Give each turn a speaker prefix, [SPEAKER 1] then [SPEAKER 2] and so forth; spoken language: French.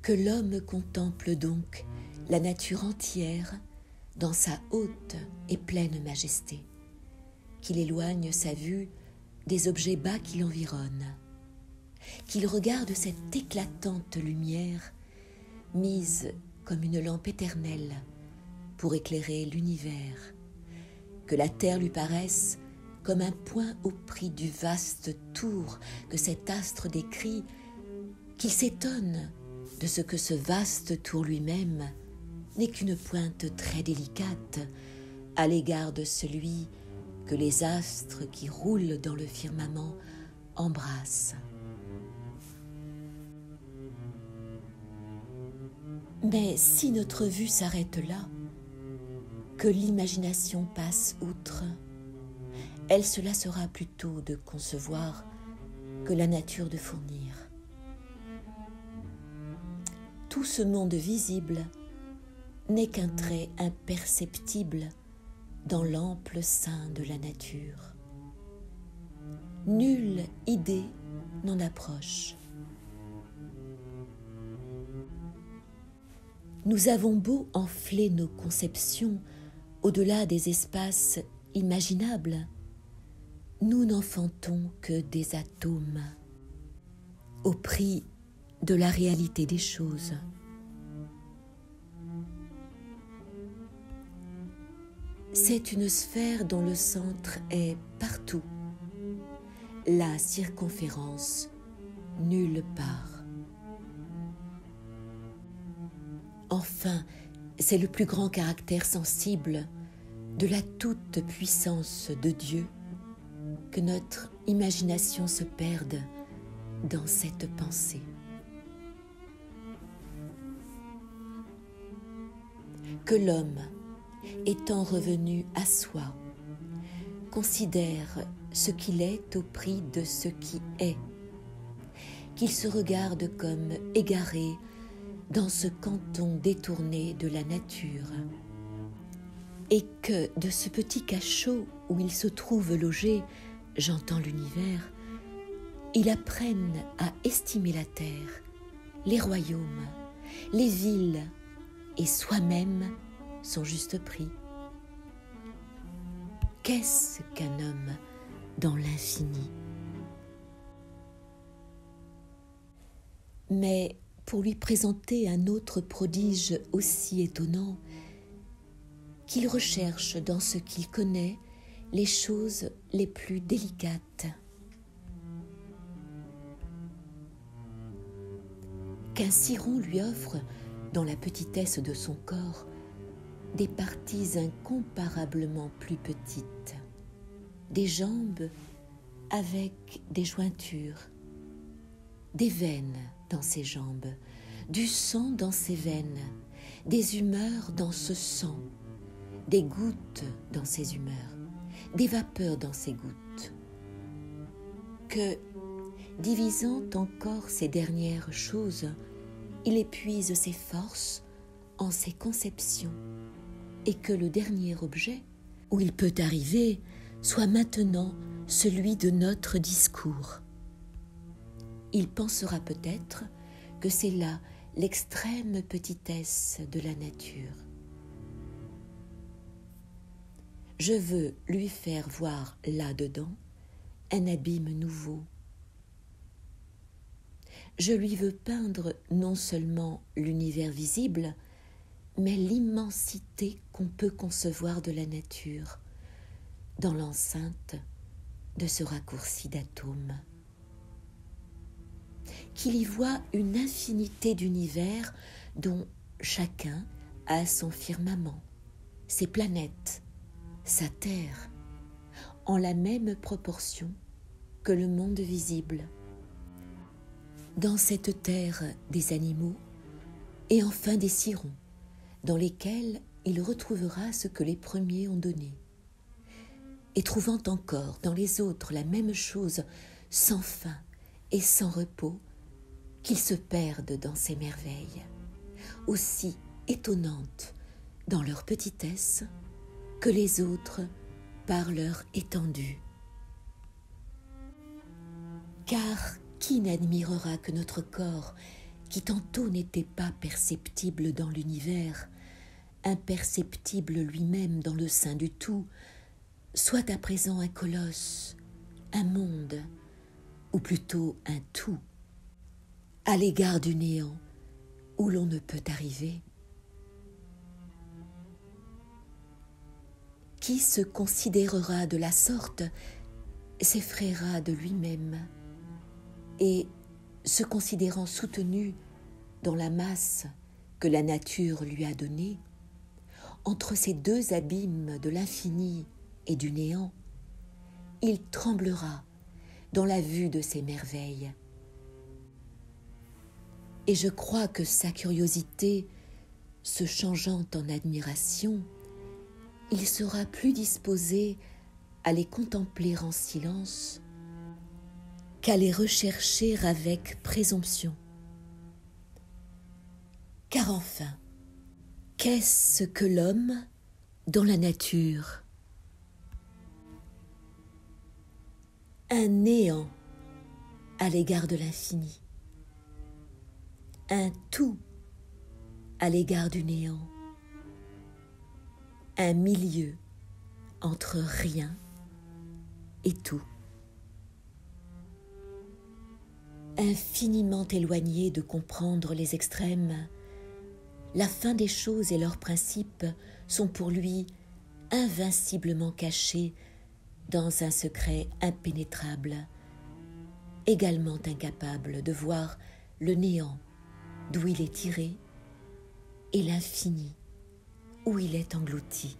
[SPEAKER 1] que l'homme contemple donc la nature entière dans sa haute et pleine majesté, qu'il éloigne sa vue des objets bas qui l'environnent, qu'il regarde cette éclatante lumière mise comme une lampe éternelle pour éclairer l'univers, que la terre lui paraisse comme un point au prix du vaste tour que cet astre décrit, qu'il s'étonne de ce que ce vaste tour lui-même n'est qu'une pointe très délicate à l'égard de celui que les astres qui roulent dans le firmament embrassent. Mais si notre vue s'arrête là, que l'imagination passe outre, elle se lassera plutôt de concevoir que la nature de fournir. Tout ce monde visible n'est qu'un trait imperceptible dans l'ample sein de la nature. Nulle idée n'en approche. Nous avons beau enfler nos conceptions au-delà des espaces imaginables, nous n'enfantons que des atomes, au prix de la réalité des choses. C'est une sphère dont le centre est partout, la circonférence nulle part. Enfin, c'est le plus grand caractère sensible de la toute-puissance de Dieu que notre imagination se perde dans cette pensée. Que l'homme, étant revenu à soi, considère ce qu'il est au prix de ce qui est, qu'il se regarde comme égaré dans ce canton détourné de la nature, et que de ce petit cachot où il se trouve logé, j'entends l'univers, il apprenne à estimer la terre, les royaumes, les villes et soi-même son juste prix. Qu'est-ce qu'un homme dans l'infini? Mais pour lui présenter un autre prodige aussi étonnant, qu'il recherche dans ce qu'il connaît les choses les plus délicates. Qu'un ciron lui offre, dans la petitesse de son corps, des parties incomparablement plus petites, des jambes avec des jointures, des veines dans ses jambes, du sang dans ses veines, des humeurs dans ce sang, des gouttes dans ses humeurs, des vapeurs dans ses gouttes. Que, divisant encore ces dernières choses, il épuise ses forces en ses conceptions, et que le dernier objet où il peut arriver soit maintenant celui de notre discours. Il pensera peut-être que c'est là l'extrême petitesse de la nature. Je veux lui faire voir là-dedans un abîme nouveau. Je lui veux peindre non seulement l'univers visible, mais l'immensité qu'on peut concevoir de la nature dans l'enceinte de ce raccourci d'atomes. Qu'il y voit une infinité d'univers dont chacun a son firmament, ses planètes, sa terre, en la même proportion que le monde visible. Dans cette terre des animaux et enfin des cirons, dans lesquels il retrouvera ce que les premiers ont donné, et trouvant encore dans les autres la même chose sans fin et sans repos, qu'ils se perdent dans ces merveilles, aussi étonnantes dans leur petitesse que les autres par leur étendue. Car qui n'admirera que notre corps, qui tantôt n'était pas perceptible dans l'univers, imperceptible lui-même dans le sein du tout, soit à présent un colosse, un monde, ou plutôt un tout, à l'égard du néant où l'on ne peut arriver. Qui se considérera de la sorte s'effraiera de lui-même, et, se considérant soutenu dans la masse que la nature lui a donnée, entre ces deux abîmes de l'infini et du néant, il tremblera dans la vue de ces merveilles. Et je crois que sa curiosité, se changeant en admiration, il sera plus disposé à les contempler en silence qu'à les rechercher avec présomption. Car enfin, qu'est-ce que l'homme dans la nature? Un néant à l'égard de l'infini, un tout à l'égard du néant, un milieu entre rien et tout. Infiniment éloigné de comprendre les extrêmes, la fin des choses et leurs principes sont pour lui invinciblement cachés dans un secret impénétrable, également incapable de voir le néant d'où il est tiré et l'infini où il est englouti.